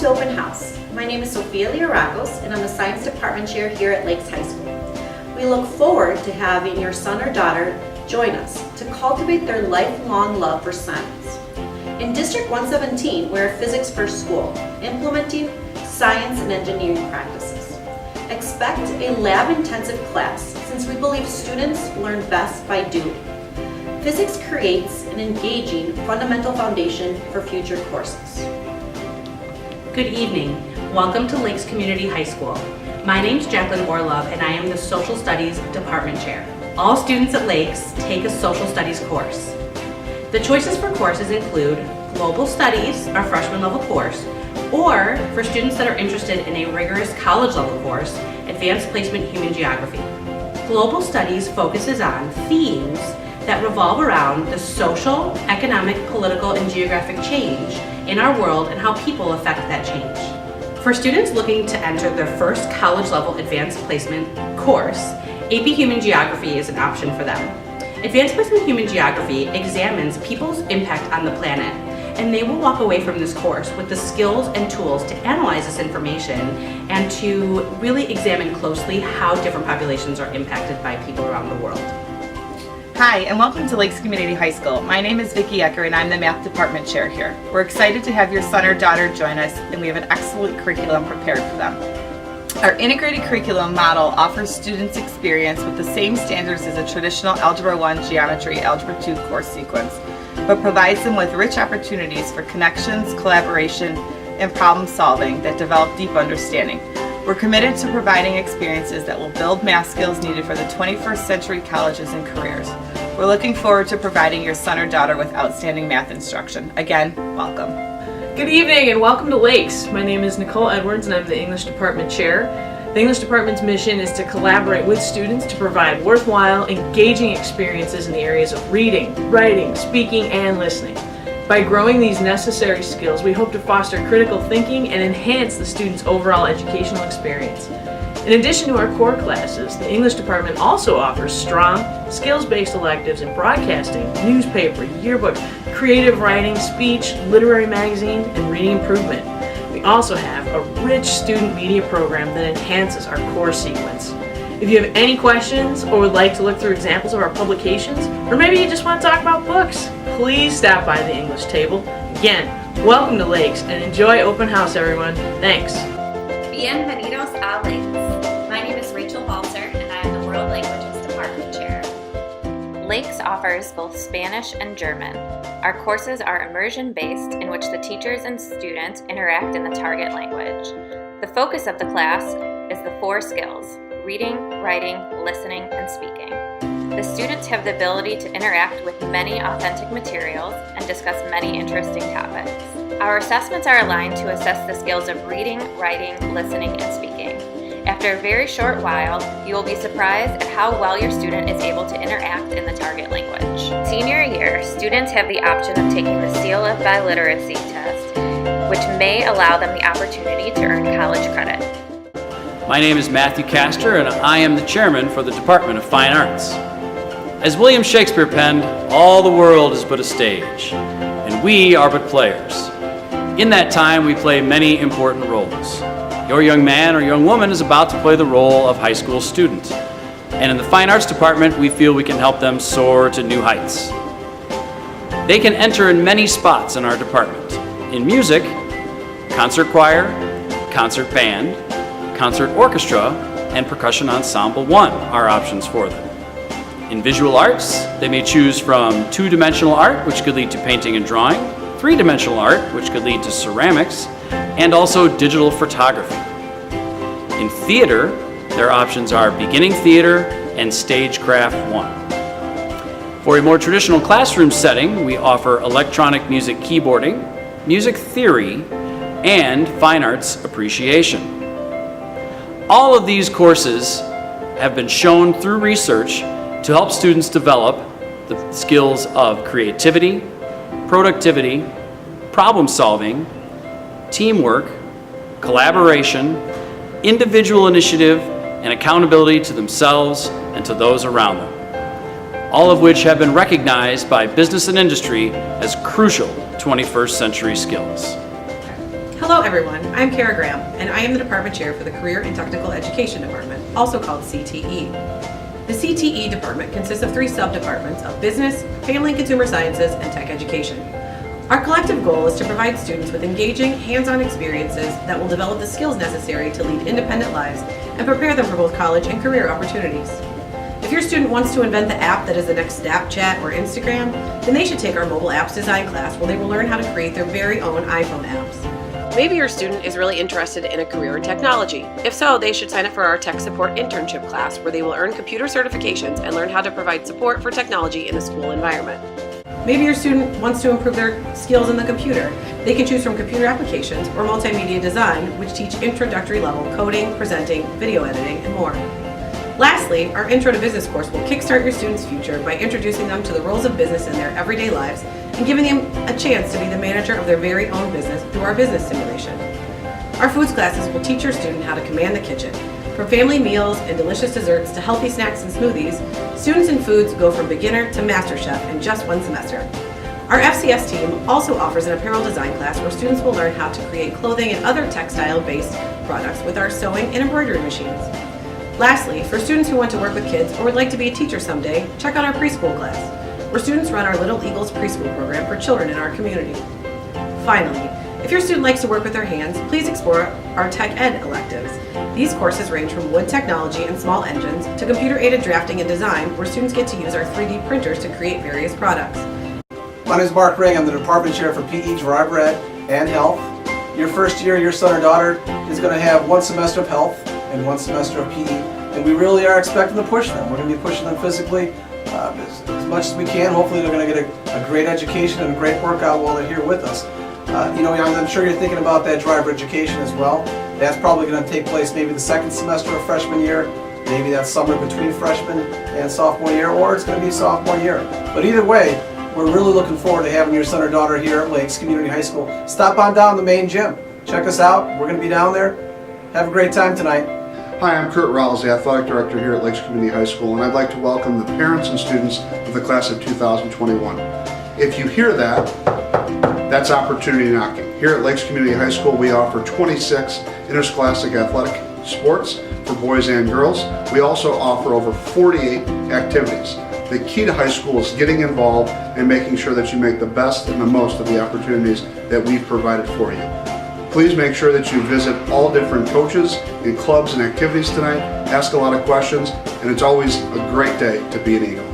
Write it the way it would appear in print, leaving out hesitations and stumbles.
to Open House. My name is Sofia Liaragos and I'm the Science Department Chair here at Lakes High School. We look forward to having your son or daughter join us to cultivate their lifelong love for science. In District 117, we're a physics-first school, implementing science and engineering practices. Expect a lab-intensive class since we believe students learn best by doing. Physics creates an engaging fundamental foundation for future courses. Good evening. Welcome to Lakes Community High School. My name is Jacqueline Orlove and I am the Social Studies Department Chair. All students at Lakes take a Social Studies course. The choices for courses include Global Studies, our freshman level course, or for students that are interested in a rigorous college level course, Advanced Placement Human Geography. Global Studies focuses on themes that revolve around the social, economic, political, and geographic change in our world and how people affect that change. For students looking to enter their first college level advanced placement course, AP Human Geography is an option for them. Advanced Placement Human Geography examines people's impact on the planet, and they will walk away from this course with the skills and tools to analyze this information and to really examine closely how different populations are impacted by people around the world. Hi, and welcome to Lakes Community High School. My name is Vicki Ecker, and I'm the Math Department Chair here. We're excited to have your son or daughter join us, and we have an excellent curriculum prepared for them. Our integrated curriculum model offers students experience with the same standards as a traditional Algebra 1, Geometry, Algebra 2 course sequence, but provides them with rich opportunities for connections, collaboration, and problem solving that develop deep understanding. We're committed to providing experiences that will build math skills needed for the 21st century colleges and careers. We're looking forward to providing your son or daughter with outstanding math instruction. Again, welcome. Good evening and welcome to Lakes. My name is Nicole Edwards and I'm the English Department Chair. The English Department's mission is to collaborate with students to provide worthwhile, engaging experiences in the areas of reading, writing, speaking, and listening. By growing these necessary skills, we hope to foster critical thinking and enhance the student's overall educational experience. In addition to our core classes, the English Department also offers strong, skills-based electives in broadcasting, newspaper, yearbook, creative writing, speech, literary magazine, and reading improvement. We also have a rich student media program that enhances our core sequence. If you have any questions or would like to look through examples of our publications, or maybe you just want to talk about books, please stop by the English table. Again, welcome to Lakes and enjoy Open House, everyone. Thanks. Bienvenidos a Lakes. My name is Rachel Balser and I am the World Languages Department Chair. Lakes offers both Spanish and German. Our courses are immersion-based in which the teachers and students interact in the target language. The focus of the class is the 4 skills: reading, writing, listening, and speaking. The students have the ability to interact with many authentic materials and discuss many interesting topics. Our assessments are aligned to assess the skills of reading, writing, listening, and speaking. After a very short while, you will be surprised at how well your student is able to interact in the target language. Senior year, students have the option of taking the Seal of Biliteracy test, which may allow them the opportunity to earn college credit. My name is Matthew Castor and I am the chairman for the Department of Fine Arts. As William Shakespeare penned, all the world is but a stage, and we are but players. In that time, we play many important roles. Your young man or young woman is about to play the role of high school student. And in the Fine Arts Department, we feel we can help them soar to new heights. They can enter in many spots in our department. In music, concert choir, concert band, concert orchestra, and percussion ensemble 1 are options for them. In visual arts, they may choose from 2-dimensional art, which could lead to painting and drawing, 3-dimensional art, which could lead to ceramics, and also digital photography. In theater, their options are beginning theater and stagecraft 1. For a more traditional classroom setting, we offer electronic music keyboarding, music theory, and fine arts appreciation. All of these courses have been shown through research to help students develop the skills of creativity, productivity, problem solving, teamwork, collaboration, individual initiative, and accountability to themselves and to those around them, all of which have been recognized by business and industry as crucial 21st century skills. Hello everyone, I'm Kara Graham, and I am the Department Chair for the Career and Technical Education Department, also called CTE. The CTE department consists of 3 sub-departments of Business, Family and Consumer Sciences, and Tech Education. Our collective goal is to provide students with engaging, hands-on experiences that will develop the skills necessary to lead independent lives and prepare them for both college and career opportunities. If your student wants to invent the app that is the next Snapchat or Instagram, then they should take our mobile apps design class where they will learn how to create their very own iPhone apps. Maybe your student is really interested in a career in technology. If so, they should sign up for our tech support internship class where they will earn computer certifications and learn how to provide support for technology in the school environment. Maybe your student wants to improve their skills in the computer. They can choose from computer applications or multimedia design, which teach introductory level coding, presenting, video editing, and more. Lastly, our Intro to Business course will kickstart your students' future by introducing them to the roles of business in their everyday lives and giving them a chance to be the manager of their very own business through our business simulation. Our foods classes will teach your student how to command the kitchen. From family meals and delicious desserts to healthy snacks and smoothies, students in foods go from beginner to master chef in just 1 semester. Our FCS team also offers an apparel design class where students will learn how to create clothing and other textile-based products with our sewing and embroidery machines. Lastly, for students who want to work with kids or would like to be a teacher someday, check out our preschool class, where students run our Little Eagles preschool program for children in our community. Finally, if your student likes to work with their hands, please explore our Tech Ed electives. These courses range from wood technology and small engines to computer-aided drafting and design, where students get to use our 3D printers to create various products. My name is Mark Ring. I'm the Department Chair for PE, Driver Ed, and Health. Your first year, your son or daughter is going to have 1 semester of health and 1 semester of PE, and we really are expecting to push them. We're going to be pushing them physically as much as we can. Hopefully they're going to get a great education and a great workout while they're here with us. I'm sure you're thinking about that driver education as well. That's probably going to take place maybe the 2nd semester of freshman year, maybe that summer between freshman and sophomore year, or it's going to be sophomore year. But either way, we're really looking forward to having your son or daughter here at Lakes Community High School. Stop on down to the main gym. Check us out. We're going to be down there. Have a great time tonight. Hi, I'm Kurt Rawls, the Athletic Director here at Lakes Community High School, and I'd like to welcome the parents and students of the class of 2021. If you hear that, that's opportunity knocking. Here at Lakes Community High School, we offer 26 interscholastic athletic sports for boys and girls. We also offer over 48 activities. The key to high school is getting involved and making sure that you make the best and the most of the opportunities that we've provided for you. Please make sure that you visit all different coaches and clubs and activities tonight, ask a lot of questions, and it's always a great day to be an Eagle.